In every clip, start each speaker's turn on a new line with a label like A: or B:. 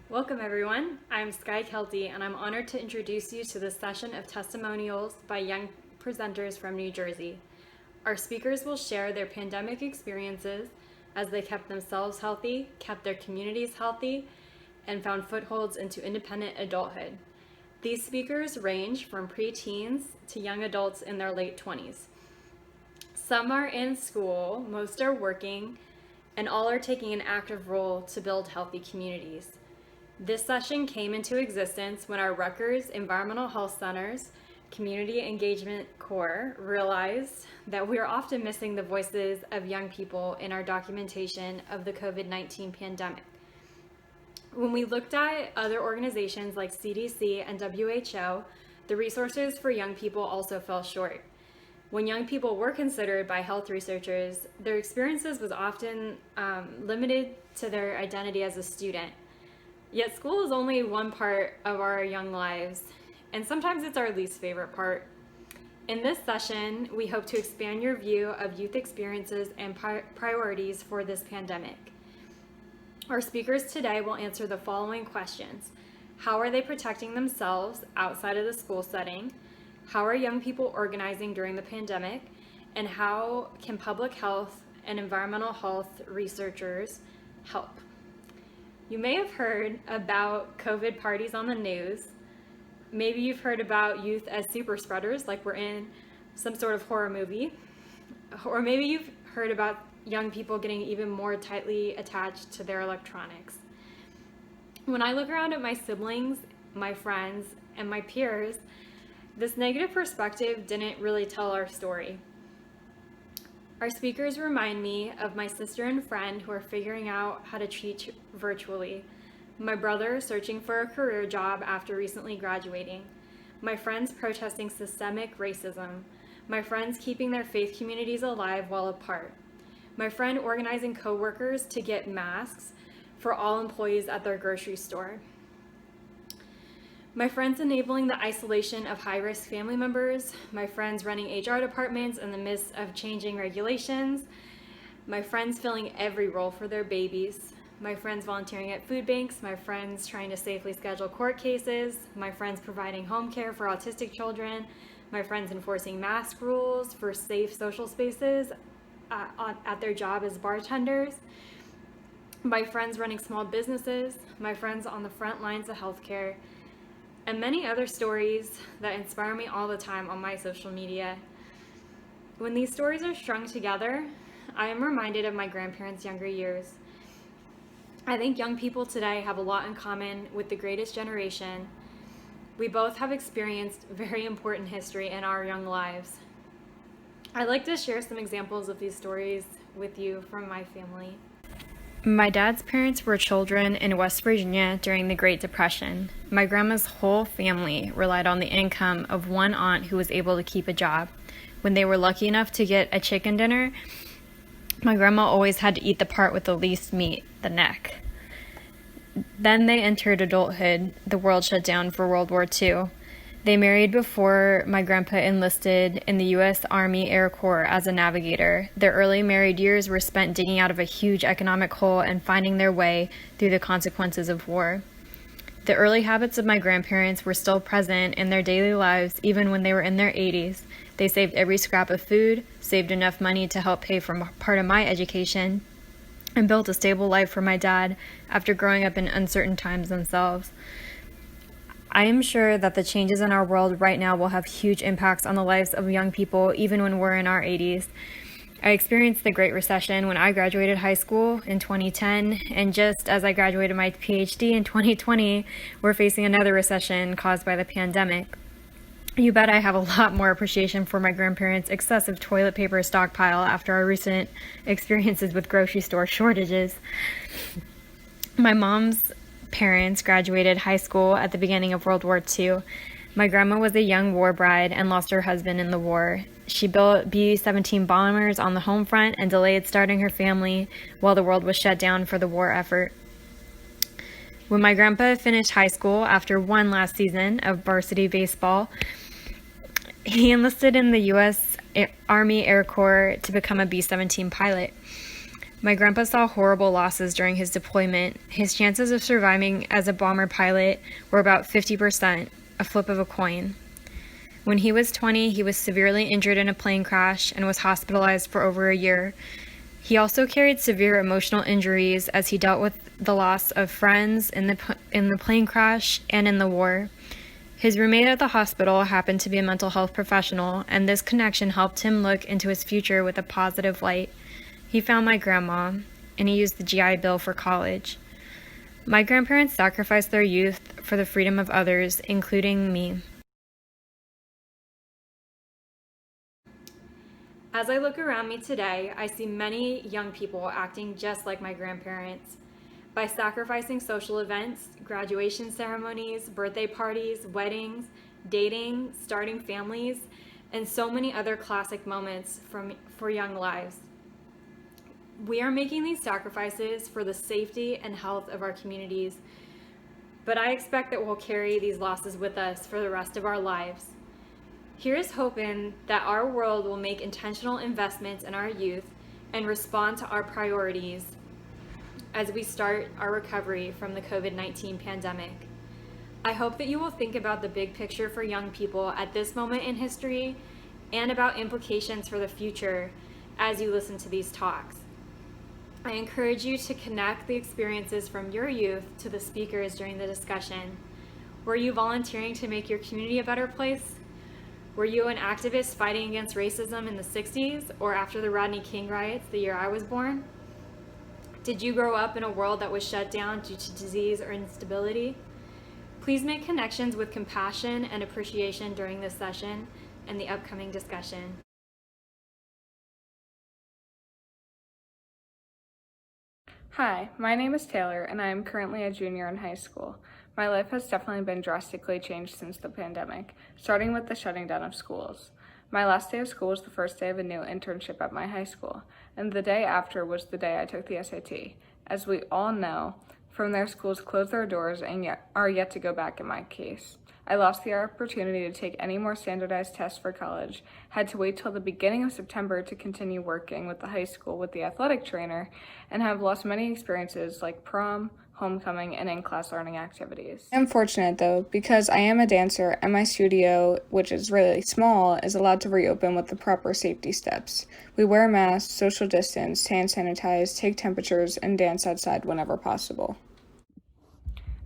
A: Welcome everyone, I'm Sky Kelty and I'm honored to introduce you to this session of testimonials by young presenters from New Jersey. Our speakers will share their pandemic experiences as they kept themselves healthy, kept their communities healthy, and found footholds into independent adulthood. These speakers range from preteens to young adults in their late 20s. Some are in school, most are working, and all are taking an active role to build healthy communities. This session came into existence when our Rutgers Environmental Health Center's Community Engagement Core realized that we are often missing the voices of young people in our documentation of the COVID-19 pandemic. When we looked at other organizations like CDC and WHO, the resources for young people also fell short. When young people were considered by health researchers, their experiences was often limited to their identity as a student. Yet school is only one part of our young lives, and sometimes it's our least favorite part. In this session, we hope to expand your view of youth experiences and priorities for this pandemic. Our speakers today will answer the following questions. How are they protecting themselves outside of the school setting? How are young people organizing during the pandemic? And how can public health and environmental health researchers help? You may have heard about COVID parties on the news. Maybe you've heard about youth as super spreaders, like we're in some sort of horror movie. Or maybe you've heard about young people getting even more tightly attached to their electronics. When I look around at my siblings, my friends, and my peers, this negative perspective didn't really tell our story. Our speakers remind me of my sister and friend who are figuring out how to teach virtually, my brother searching for a career job after recently graduating, my friends protesting systemic racism, my friends keeping their faith communities alive while apart, my friend organizing coworkers to get masks for all employees at their grocery store, my friends enabling the isolation of high-risk family members, my friends running HR departments in the midst of changing regulations, my friends filling every role for their babies, my friends volunteering at food banks, my friends trying to safely schedule court cases, my friends providing home care for autistic children, my friends enforcing mask rules for safe social spaces at their job as bartenders, my friends running small businesses, my friends on the front lines of healthcare, and many other stories that inspire me all the time on my social media. When these stories are strung together, I am reminded of my grandparents' younger years. I think young people today have a lot in common with the greatest generation. We both have experienced very important history in our young lives. I'd like to share some examples of these stories with you from my family. My dad's parents were children in West Virginia during the Great Depression. My grandma's whole family relied on the income of one aunt who was able to keep a job. When they were lucky enough to get a chicken dinner, my grandma always had to eat the part with the least meat, the neck. Then they entered adulthood. The world shut down for World War II. They married before my grandpa enlisted in the U.S. Army Air Corps as a navigator. Their early married years were spent digging out of a huge economic hole and finding their way through the consequences of war. The early habits of my grandparents were still present in their daily lives even when they were in their 80s. They saved every scrap of food, saved enough money to help pay for part of my education, and built a stable life for my dad after growing up in uncertain times themselves. I am sure that the changes in our world right now will have huge impacts on the lives of young people, even when we're in our 80s. I experienced the Great Recession when I graduated high school in 2010, and just as I graduated my PhD in 2020, we're facing another recession caused by the pandemic. You bet I have a lot more appreciation for my grandparents' excessive toilet paper stockpile after our recent experiences with grocery store shortages. My mom's parents graduated high school at the beginning of World War II. My grandma was a young war bride and lost her husband in the war. She built B-17 bombers on the home front and delayed starting her family while the world was shut down for the war effort. When my grandpa finished high school after one last season of varsity baseball, he enlisted in the U.S. Army Air Corps to become a B-17 pilot. My grandpa saw horrible losses during his deployment. His chances of surviving as a bomber pilot were about 50%, a flip of a coin. When he was 20, he was severely injured in a plane crash and was hospitalized for over a year. He also carried severe emotional injuries as he dealt with the loss of friends in the plane crash and in the war. His roommate at the hospital happened to be a mental health professional, and this connection helped him look into his future with a positive light. He found my grandma, and he used the GI Bill for college. My grandparents sacrificed their youth for the freedom of others, including me. As I look around me today, I see many young people acting just like my grandparents. By sacrificing social events, graduation ceremonies, birthday parties, weddings, dating, starting families, and so many other classic moments for young lives. We are making these sacrifices for the safety and health of our communities, but I expect that we'll carry these losses with us for the rest of our lives. Here's hoping that our world will make intentional investments in our youth and respond to our priorities as we start our recovery from the COVID-19 pandemic. I hope that you will think about the big picture for young people at this moment in history and about implications for the future as you listen to these talks. I encourage you to connect the experiences from your youth to the speakers during the discussion. Were you volunteering to make your community a better place? Were you an activist fighting against racism in the 60s or after the Rodney King riots the year I was born? Did you grow up in a world that was shut down due to disease or instability? Please make connections with compassion and appreciation during this session and the upcoming discussion.
B: Hi, my name is Taylor, and I am currently a junior in high school. My life has definitely been drastically changed since the pandemic, starting with the shutting down of schools. My last day of school was the first day of a new internship at my high school, and the day after was the day I took the SAT. As we all know, from there schools closed their doors and are yet to go back in my case. I lost the opportunity to take any more standardized tests for college, had to wait till the beginning of September to continue working with the high school with the athletic trainer, and have lost many experiences like prom, homecoming, and in-class learning activities. I'm fortunate though, because I am a dancer and my studio, which is really small, is allowed to reopen with the proper safety steps. We wear masks, social distance, hand sanitize, take temperatures, and dance outside whenever possible.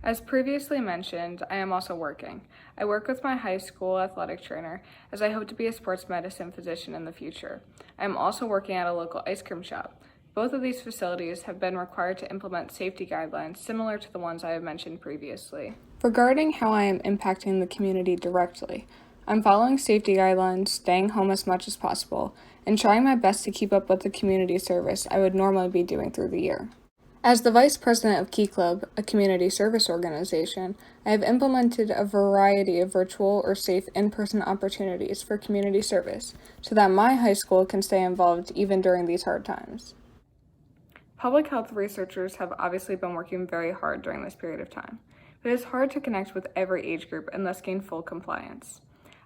B: As previously mentioned, I am also working. I work with my high school athletic trainer as I hope to be a sports medicine physician in the future. I am also working at a local ice cream shop. Both of these facilities have been required to implement safety guidelines similar to the ones I have mentioned previously. Regarding how I am impacting the community directly, I'm following safety guidelines, staying home as much as possible, and trying my best to keep up with the community service I would normally be doing through the year. As the Vice President of Key Club, a community service organization, I have implemented a variety of virtual or safe in-person opportunities for community service so that my high school can stay involved even during these hard times. Public health researchers have obviously been working very hard during this period of time, but it is hard to connect with every age group and thus gain full compliance.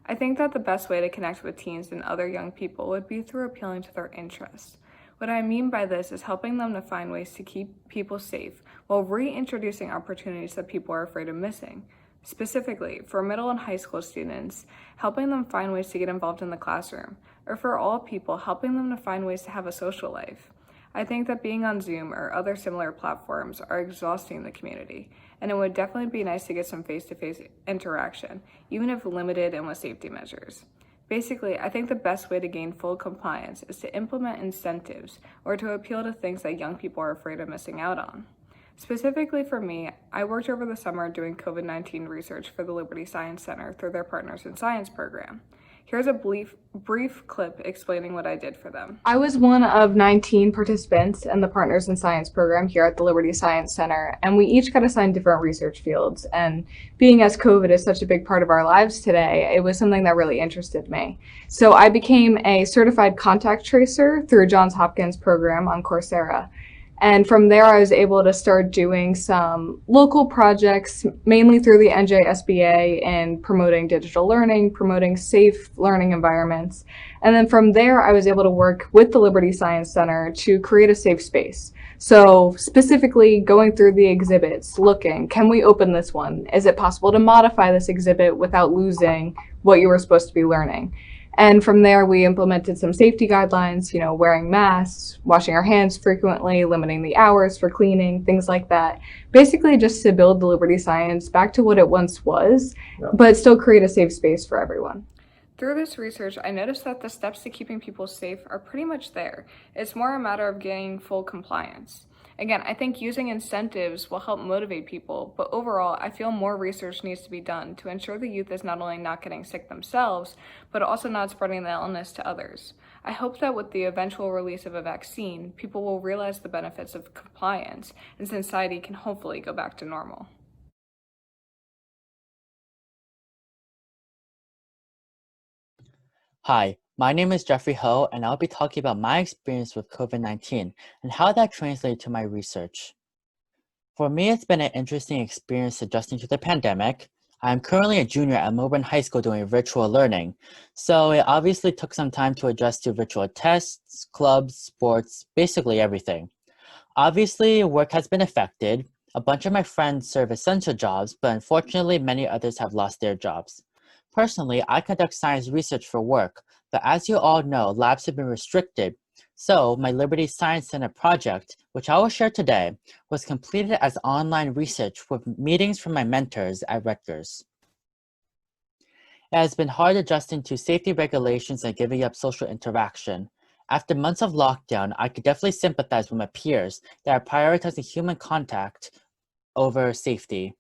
B: I think that the best way to connect with teens and other young people would be through appealing to their interests. What I mean by this is helping them to find ways to keep people safe while reintroducing opportunities that people are afraid of missing. Specifically, for middle and high school students, helping them find ways to get involved in the classroom, or for all people, helping them to find ways to have a social life. I think that being on Zoom or other similar platforms are exhausting the community, and it would definitely be nice to get some face-to-face interaction, even if limited and with safety measures. Basically, I think the best way to gain full compliance is to implement incentives or to appeal to things that young people are afraid of missing out on. Specifically for me, I worked over the summer doing COVID-19 research for the Liberty Science Center through their Partners in Science program. Here's a brief clip explaining what I did for them. I was one of 19 participants in the Partners in Science program here at the Liberty Science Center, and we each got assigned different research fields. And being as COVID is such a big part of our lives today, it was something that really interested me. So I became a certified contact tracer through Johns Hopkins program on Coursera. And from there, I was able to start doing some local projects, mainly through the NJSBA, and promoting digital learning, promoting safe learning environments. And then from there, I was able to work with the Liberty Science Center to create a safe space. So specifically going through the exhibits, looking, can we open this one? Is it possible to modify this exhibit without losing what you were supposed to be learning? And from there, we implemented some safety guidelines, wearing masks, washing our hands frequently, limiting the hours for cleaning, things like that. Basically, just to build the Liberty Science back to what it once was, but still create a safe space for everyone. Through this research, I noticed that the steps to keeping people safe are pretty much there. It's more a matter of getting full compliance. Again, I think using incentives will help motivate people, but overall, I feel more research needs to be done to ensure the youth is not only not getting sick themselves, but also not spreading the illness to others. I hope that with the eventual release of a vaccine, people will realize the benefits of compliance, and society can hopefully go back to normal.
C: Hi, my name is Jeffrey Ho, and I'll be talking about my experience with COVID-19 and how that translated to my research. For me, it's been an interesting experience adjusting to the pandemic. I'm currently a junior at Melbourne High School doing virtual learning, so it obviously took some time to adjust to virtual tests, clubs, sports, basically everything. Obviously, work has been affected. A bunch of my friends serve essential jobs, but unfortunately, many others have lost their jobs. Personally, I conduct science research for work, but as you all know, labs have been restricted. So, my Liberty Science Center project, which I will share today, was completed as online research with meetings from my mentors at Rutgers. It has been hard adjusting to safety regulations and giving up social interaction. After months of lockdown, I could definitely sympathize with my peers that are prioritizing human contact over safety.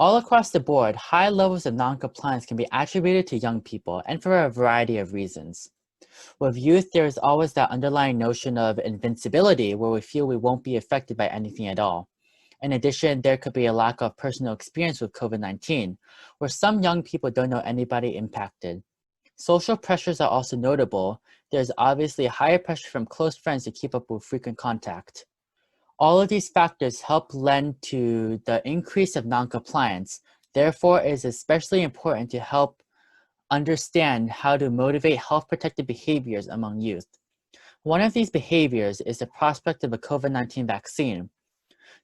C: All across the board, high levels of noncompliance can be attributed to young people, and for a variety of reasons. With youth, there is always that underlying notion of invincibility where we feel we won't be affected by anything at all. In addition, there could be a lack of personal experience with COVID-19, where some young people don't know anybody impacted. Social pressures are also notable. There's obviously a higher pressure from close friends to keep up with frequent contact. All of these factors help lend to the increase of noncompliance. Therefore, it is especially important to help understand how to motivate health protective behaviors among youth. One of these behaviors is the prospect of a COVID-19 vaccine.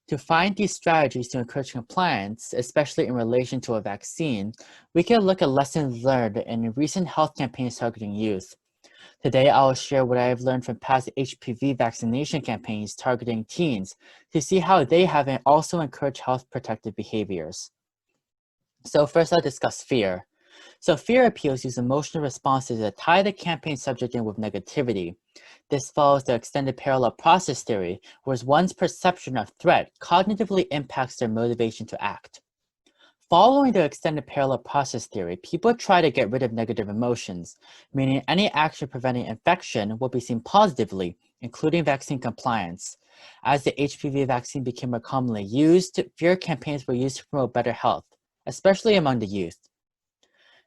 C: To find these strategies to encourage compliance, especially in relation to a vaccine, we can look at lessons learned in recent health campaigns targeting youth. Today, I will share what I have learned from past HPV vaccination campaigns targeting teens to see how they have also encouraged health protective behaviors. So first, I'll discuss fear. So fear appeals use emotional responses that tie the campaign subject in with negativity. This follows the extended parallel process theory, where one's perception of threat cognitively impacts their motivation to act. Following the extended parallel process theory, people try to get rid of negative emotions, meaning any action preventing infection will be seen positively, including vaccine compliance. As the HPV vaccine became more commonly used, fear campaigns were used to promote better health, especially among the youth.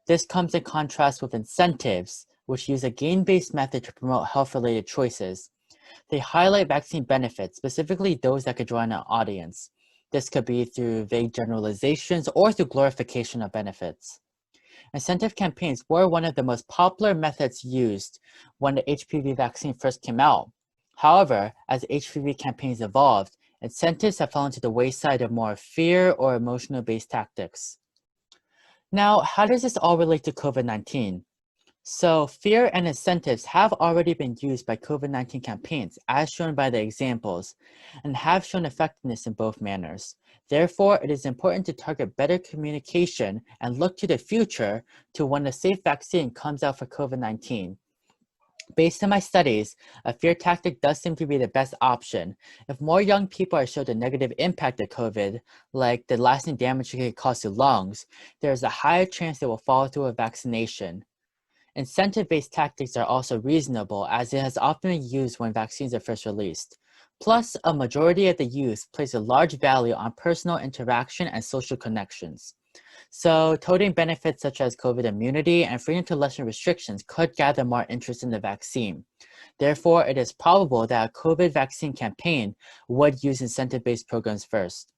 C: This comes in contrast with incentives, which use a gain-based method to promote health-related choices. They highlight vaccine benefits, specifically those that could draw in an audience. This could be through vague generalizations or through glorification of benefits. Incentive campaigns were one of the most popular methods used when the HPV vaccine first came out. However, as HPV campaigns evolved, incentives have fallen to the wayside of more fear or emotional-based tactics. Now, how does this all relate to COVID-19? So fear and incentives have already been used by COVID-19 campaigns, as shown by the examples, and have shown effectiveness in both manners. Therefore, it is important to target better communication and look to the future to when a safe vaccine comes out for COVID-19. Based on my studies, a fear tactic does seem to be the best option. If more young people are showed the negative impact of COVID, like the lasting damage it can cause to lungs, there is a higher chance they will follow through with vaccination. Incentive-based tactics are also reasonable, as it has often been used when vaccines are first released. Plus, a majority of the youth place a large value on personal interaction and social connections. So, toting benefits such as COVID immunity and freedom to lessen restrictions could gather more interest in the vaccine. Therefore, it is probable that a COVID vaccine campaign would use incentive-based programs first.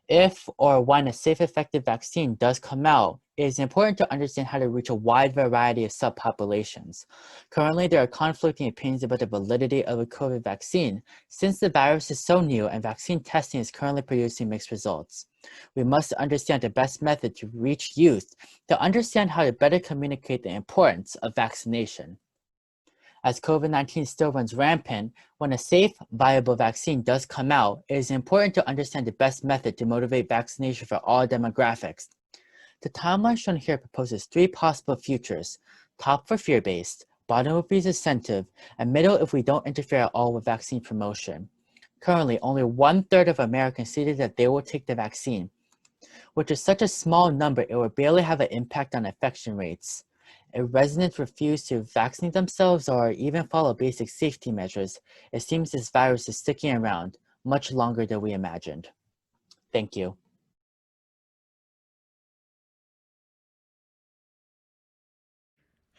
C: If or when a safe, effective vaccine does come out, it is important to understand how to reach a wide variety of subpopulations. Currently, there are conflicting opinions about the validity of a COVID vaccine since the virus is so new and vaccine testing is currently producing mixed results. We must understand the best method to reach youth to understand how to better communicate the importance of vaccination. As COVID-19 still runs rampant, when a safe, viable vaccine does come out, it is important to understand the best method to motivate vaccination for all demographics. The timeline shown here proposes three possible futures: top for fear-based, bottom if it's incentive, and middle if we don't interfere at all with vaccine promotion. Currently, only 1/3 of Americans stated that they will take the vaccine, which is such a small number it will barely have an impact on infection rates. If residents refuse to vaccinate themselves or even follow basic safety measures, it seems this virus is sticking around much longer than we imagined. Thank you.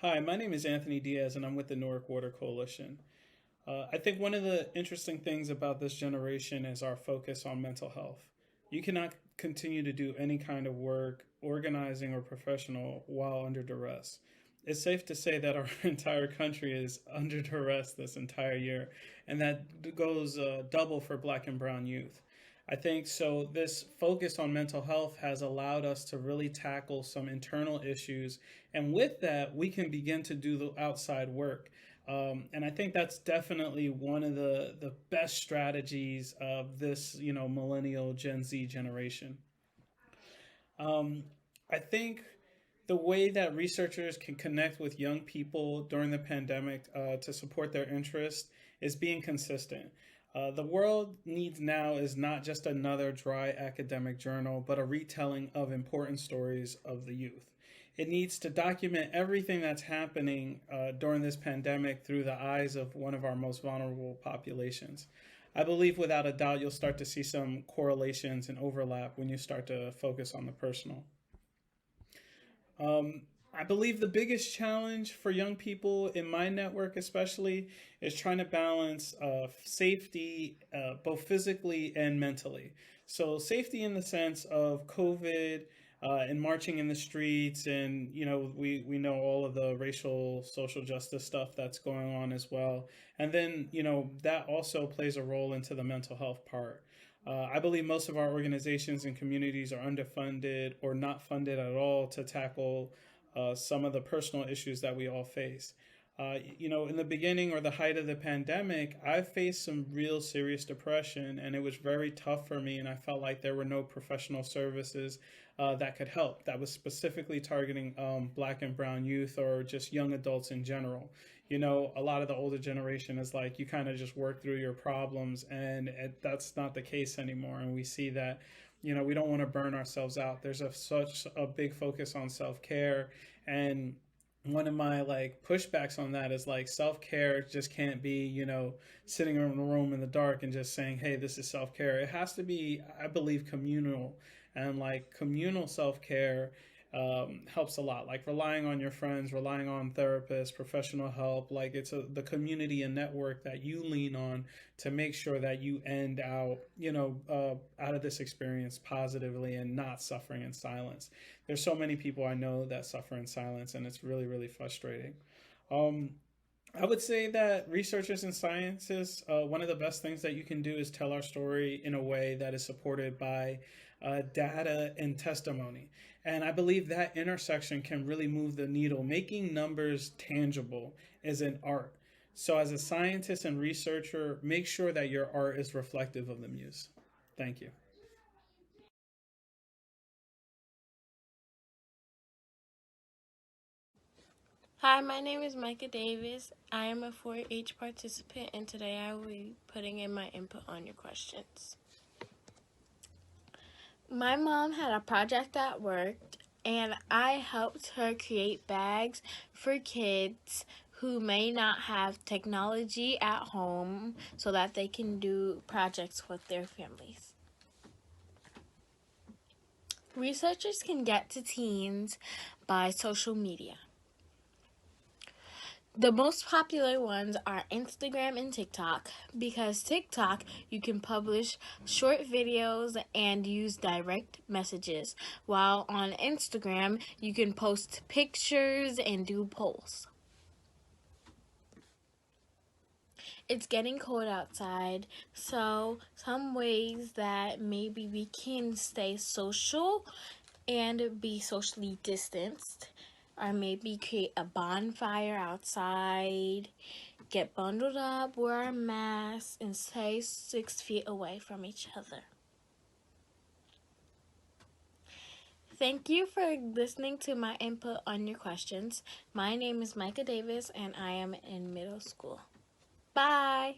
D: Hi, my name is Anthony Diaz, and I'm with the Newark Water Coalition. I think one of the interesting things about this generation is our focus on mental health. You cannot continue to do any kind of work, organizing or professional, while under duress. It's safe to say that our entire country is under duress this entire year, and that goes double for Black and Brown youth. I think so. This focus on mental health has allowed us to really tackle some internal issues, and with that, we can begin to do the outside work. And I think that's definitely one of the best strategies of this, millennial Gen Z generation. Um, I think the way that researchers can connect with young people during the pandemic to support their interest is being consistent. The world needs now is not just another dry academic journal, but a retelling of important stories of the youth. It needs to document everything that's happening during this pandemic through the eyes of one of our most vulnerable populations. I believe without a doubt you'll start to see some correlations and overlap when you start to focus on the personal. Um, I believe the biggest challenge for young people in my network, especially, is trying to balance safety both physically and mentally. So, safety in the sense of COVID and marching in the streets, and we know all of the racial social justice stuff that's going on as well. And then that also plays a role into the mental health part. I believe most of our organizations and communities are underfunded or not funded at all to tackle some of the personal issues that we all face. In the beginning or the height of the pandemic, I faced some real serious depression, and it was very tough for me. And I felt like there were no professional services that could help, that was specifically targeting Black and Brown youth or just young adults in general. A lot of the older generation is like, you kind of just work through your problems, and that's not the case anymore. And we see that, we don't want to burn ourselves out. There's such a big focus on self care. And one of my like pushbacks on that is like self care just can't be, sitting in a room in the dark and just saying, hey, this is self care. It has to be, I believe, communal. And like communal self care helps a lot, like relying on your friends, relying on therapists, professional help. Like it's the community and network that you lean on to make sure that you end out of this experience positively and not suffering in silence. There's so many people I know that suffer in silence, and it's really, really frustrating. um, I would say that researchers and scientists, one of the best things that you can do is tell our story in a way that is supported by data and testimony. And I believe that intersection can really move the needle. Making numbers tangible is an art. So, as a scientist and researcher, make sure that your art is reflective of the muse. Thank you.
E: Hi, my name is Micah Davis. I am a 4-H participant, and today I will be putting in my input on your questions. My mom had a project at work, and I helped her create bags for kids who may not have technology at home so that they can do projects with their families. Researchers can get to teens by social media. The most popular ones are Instagram and TikTok, because TikTok you can publish short videos and use direct messages, while on Instagram you can post pictures and do polls. It's getting cold outside, so some ways that maybe we can stay social and be socially distanced or maybe create a bonfire outside, get bundled up, wear a mask, and stay 6 feet away from each other. Thank you for listening to my input on your questions. My name is Micah Davis, and I am in middle school. Bye!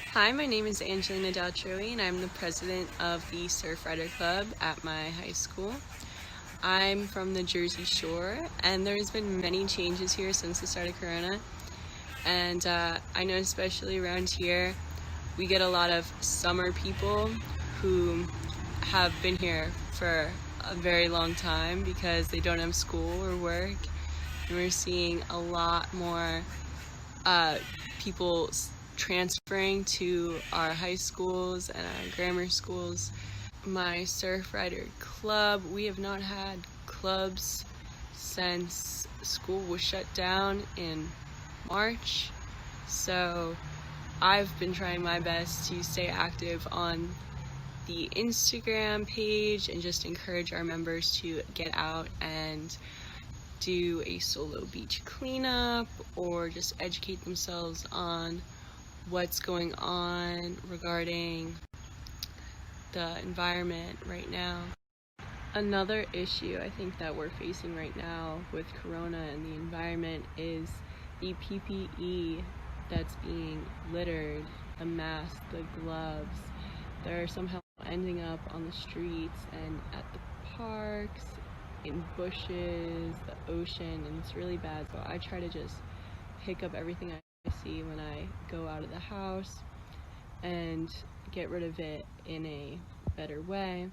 F: Hi, my name is Angelina Daltrui, and I'm the president of the Surf Rider Club at my high school. I'm from the Jersey Shore, and there's been many changes here since the start of Corona. And I know especially around here, we get a lot of summer people who have been here for a very long time because they don't have school or work. And we're seeing a lot more people transferring to our high schools and our grammar schools. My Surf Rider Club, we have not had clubs since school was shut down in March, so I've been trying my best to stay active on the Instagram page and just encourage our members to get out and do a solo beach cleanup or just educate themselves on what's going on regarding the environment right now. Another issue I think that we're facing right now with Corona and the environment is the PPE that's being littered, the masks, the gloves. They're somehow ending up on the streets and at the parks, in bushes, the ocean, and it's really bad. So I try to just pick up everything I see when I go out of the house and get rid of it in a better way.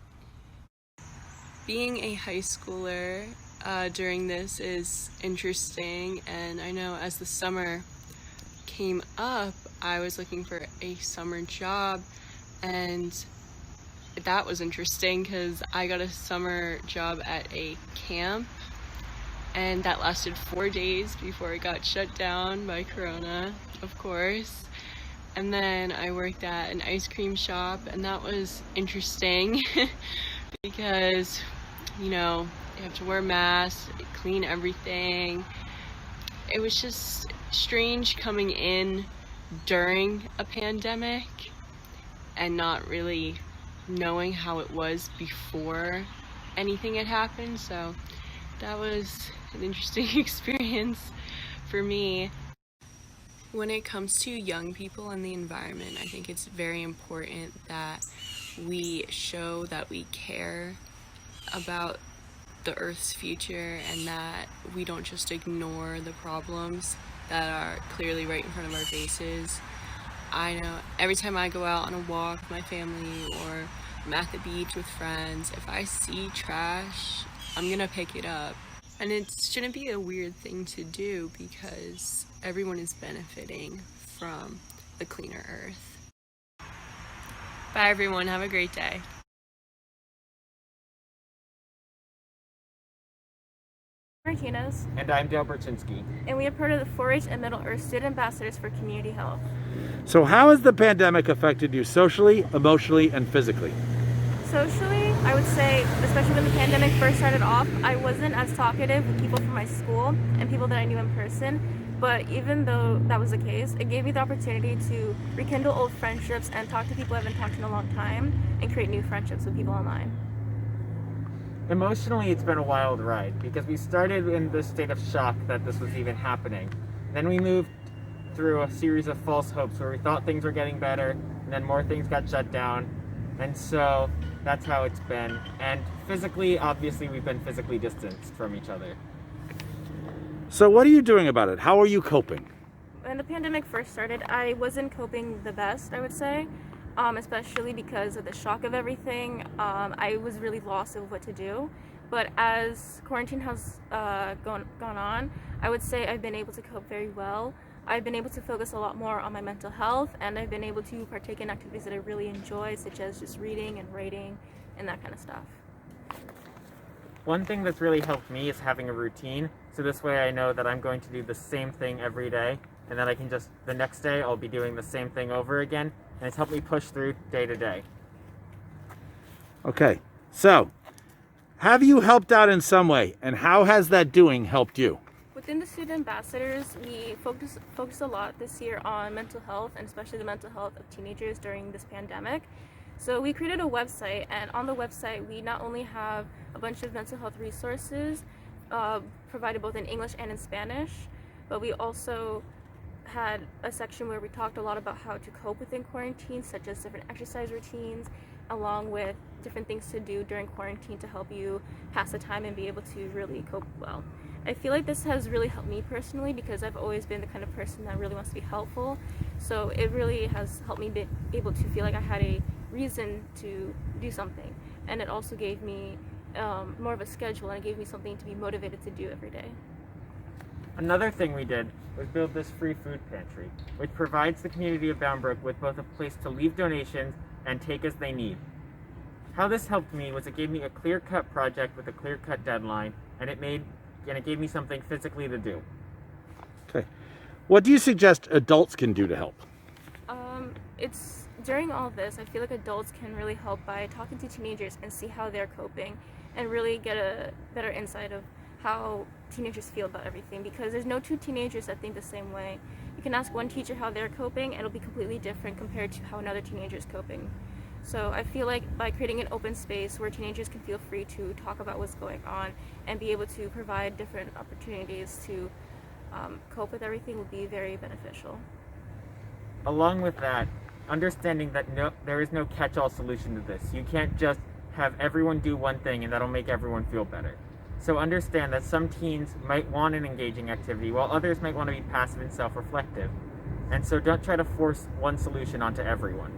F: Being a high schooler during this is interesting, and I know as the summer came up, I was looking for a summer job, and that was interesting because I got a summer job at a camp, and that lasted 4 days before it got shut down by Corona, of course. And then I worked at an ice cream shop, and that was interesting because, you know, you have to wear masks, clean everything. It was just strange coming in during a pandemic and not really knowing how it was before anything had happened. So that was an interesting experience for me. When it comes to young people and the environment, I think it's very important that we show that we care about the Earth's future and that we don't just ignore the problems that are clearly right in front of our faces. I know every time I go out on a walk with my family or I'm at the beach with friends, if I see trash, I'm gonna pick it up. And it shouldn't be a weird thing to do because everyone is benefiting from the cleaner Earth. Bye everyone, have a great day.
G: Martinez,
H: And I'm Dale Berchinsky.
G: and we are part of the 4-H and Middle Earth Student Ambassadors for Community Health.
I: So how has the pandemic affected you socially, emotionally, and physically?
G: Socially, I would say, especially when the pandemic first started off, I wasn't as talkative with people from my school and people that I knew in person. But even though that was the case, it gave me the opportunity to rekindle old friendships and talk to people I haven't talked to in a long time and create new friendships with people online.
H: Emotionally, it's been a wild ride because we started in this state of shock that this was even happening. Then we moved through a series of false hopes where we thought things were getting better, and then more things got shut down. And so that's how it's been. And physically, obviously, we've been physically distanced from each other.
I: So what are you doing about it? How are you coping?
G: when the pandemic first started, I wasn't coping the best, I would say, especially because of the shock of everything. I was really lost of what to do. But as quarantine has gone on, I would say I've been able to cope very well. I've been able to focus a lot more on my mental health, and I've been able to partake in activities that I really enjoy, such as just reading and writing and that kind of stuff.
H: One thing that's really helped me is having a routine, so this way I know that I'm going to do the same thing every day, and then I can just, the next day I'll be doing the same thing over again, and it's helped me push through day to day.
I: Okay, so have you helped out in some way, and how has that doing helped you?
G: Within the student ambassadors, we focused a lot this year on mental health, and especially the mental health of teenagers during this pandemic. So we created a website, and on the website we not only have a bunch of mental health resources provided both in English and in Spanish, but we also had a section where we talked a lot about how to cope within quarantine, such as different exercise routines, along with different things to do during quarantine to help you pass the time and be able to really cope well. I feel like this has really helped me personally because I've always been the kind of person that really wants to be helpful. So it really has helped me be able to feel like I had a reason to do something. And it also gave me more of a schedule, and it gave me something to be motivated to do every day.
H: Another thing we did was build this free food pantry, which provides the community of Bound Brook with both a place to leave donations and take as they need. How this helped me was it gave me a clear-cut project with a clear-cut deadline, and it gave me something physically to do.
I: Okay. What do you suggest adults can do to help?
G: It's during all this, I feel like adults can really help by talking to teenagers and see how they're coping, and really get a better insight of how teenagers feel about everything, because there's no two teenagers that think the same way. You can ask one teacher how they're coping, and it'll be completely different compared to how another teenager is coping. So I feel like by creating an open space where teenagers can feel free to talk about what's going on and be able to provide different opportunities to cope with everything will be very beneficial.
H: Along with that, understanding that there is no catch-all solution to this. You can't just have everyone do one thing and that'll make everyone feel better. So understand that some teens might want an engaging activity while others might want to be passive and self-reflective. And so don't try to force one solution onto everyone.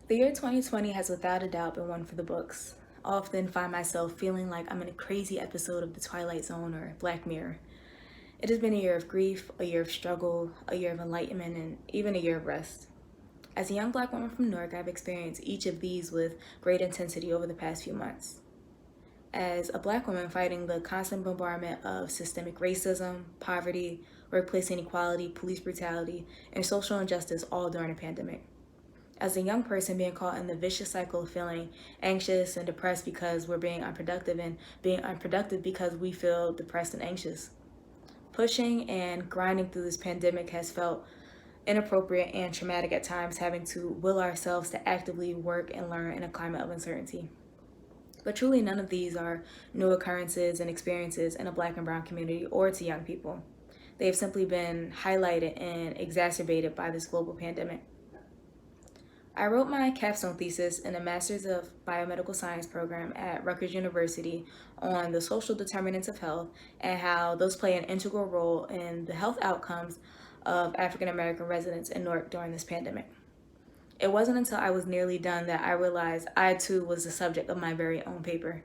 J: The year 2020 has without a doubt been one for the books. I often find myself feeling like I'm in a crazy episode of The Twilight Zone or Black Mirror. It has been a year of grief, a year of struggle, a year of enlightenment, and even a year of rest. As a young Black woman from Newark, I've experienced each of these with great intensity over the past few months. As a Black woman fighting the constant bombardment of systemic racism, poverty, workplace inequality, police brutality, and social injustice all during a pandemic. As a young person being caught in the vicious cycle of feeling anxious and depressed because we're being unproductive, and being unproductive because we feel depressed and anxious. Pushing and grinding through this pandemic has felt inappropriate and traumatic at times, having to will ourselves to actively work and learn in a climate of uncertainty. But truly none of these are new occurrences and experiences in a Black and brown community or to young people. They have simply been highlighted and exacerbated by this global pandemic. I wrote my capstone thesis in a Master's of Biomedical Science program at Rutgers University on the social determinants of health and how those play an integral role in the health outcomes of African American residents in Newark during this pandemic. It wasn't until I was nearly done that I realized I too was the subject of my very own paper.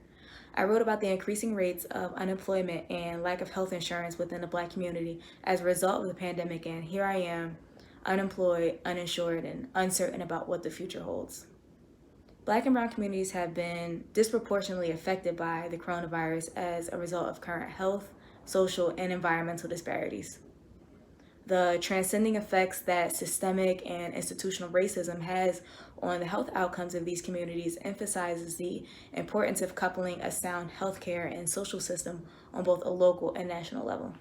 J: I wrote about the increasing rates of unemployment and lack of health insurance within the Black community as a result of the pandemic, and here I am, unemployed, uninsured, and uncertain about what the future holds. Black and brown communities have been disproportionately affected by the coronavirus as a result of current health, social, and environmental disparities. The transcending effects that systemic and institutional racism has on the health outcomes of these communities emphasizes the importance of coupling a sound healthcare and social system on both a local and national level.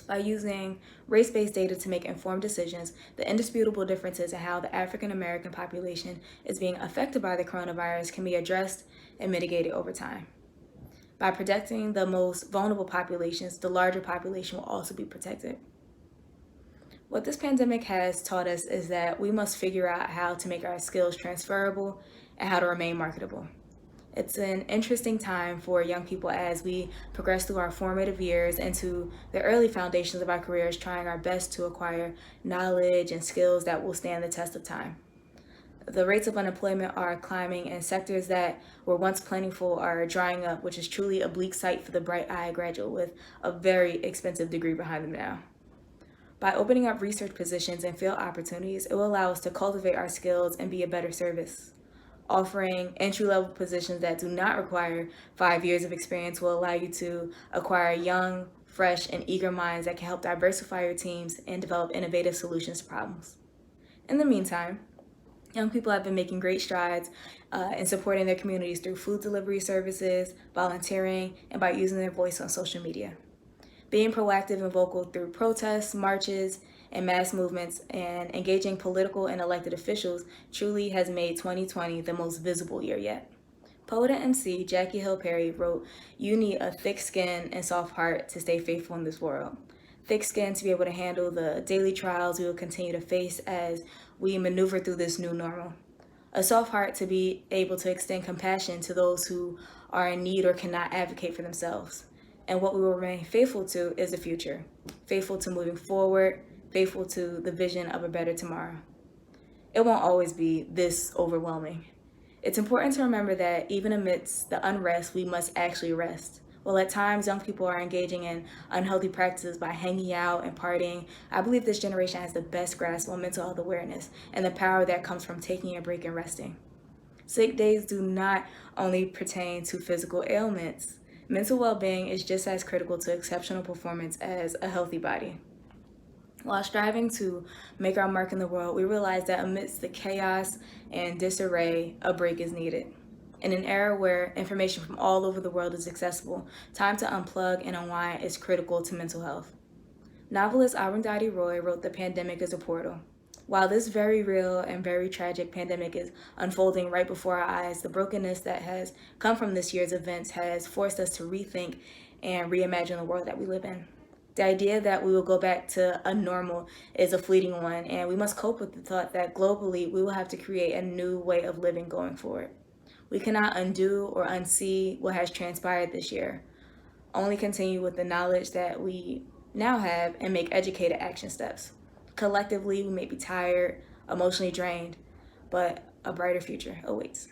J: By using race-based data to make informed decisions, the indisputable differences in how the African American population is being affected by the coronavirus can be addressed and mitigated over time. By protecting the most vulnerable populations, the larger population will also be protected. What this pandemic has taught us is that we must figure out how to make our skills transferable and how to remain marketable. It's an interesting time for young people as we progress through our formative years into the early foundations of our careers, trying our best to acquire knowledge and skills that will stand the test of time. The rates of unemployment are climbing, and sectors that were once plentiful are drying up, which is truly a bleak sight for the bright-eyed graduate with a very expensive degree behind them now. By opening up research positions and field opportunities, it will allow us to cultivate our skills and be a better service. Offering entry-level positions that do not require 5 years of experience will allow you to acquire young, fresh, and eager minds that can help diversify your teams and develop innovative solutions to problems. In the meantime, young people have been making great strides in supporting their communities through food delivery services, volunteering, and by using their voice on social media. Being proactive and vocal through protests, marches, and mass movements, and engaging political and elected officials truly has made 2020 the most visible year yet. Poet and MC Jackie Hill Perry wrote, "You need a thick skin and soft heart to stay faithful in this world. Thick skin to be able to handle the daily trials we will continue to face as we maneuver through this new normal. A soft heart to be able to extend compassion to those who are in need or cannot advocate for themselves. And what we will remain faithful to is the future, faithful to moving forward, faithful to the vision of a better tomorrow. It won't always be this overwhelming. It's important to remember that even amidst the unrest, we must actually rest. While at times young people are engaging in unhealthy practices by hanging out and partying, I believe this generation has the best grasp on mental health awareness and the power that comes from taking a break and resting. Sick days do not only pertain to physical ailments. Mental well-being is just as critical to exceptional performance as a healthy body. While striving to make our mark in the world, we realize that amidst the chaos and disarray, a break is needed. In an era where information from all over the world is accessible, time to unplug and unwind is critical to mental health. Novelist Arundhati Roy wrote, "The pandemic is a portal." While this very real and very tragic pandemic is unfolding right before our eyes, the brokenness that has come from this year's events has forced us to rethink and reimagine the world that we live in. The idea that we will go back to a normal is a fleeting one, and we must cope with the thought that globally we will have to create a new way of living going forward. We cannot undo or unsee what has transpired this year, only continue with the knowledge that we now have and make educated action steps. Collectively, we may be tired, emotionally drained, but a brighter future awaits.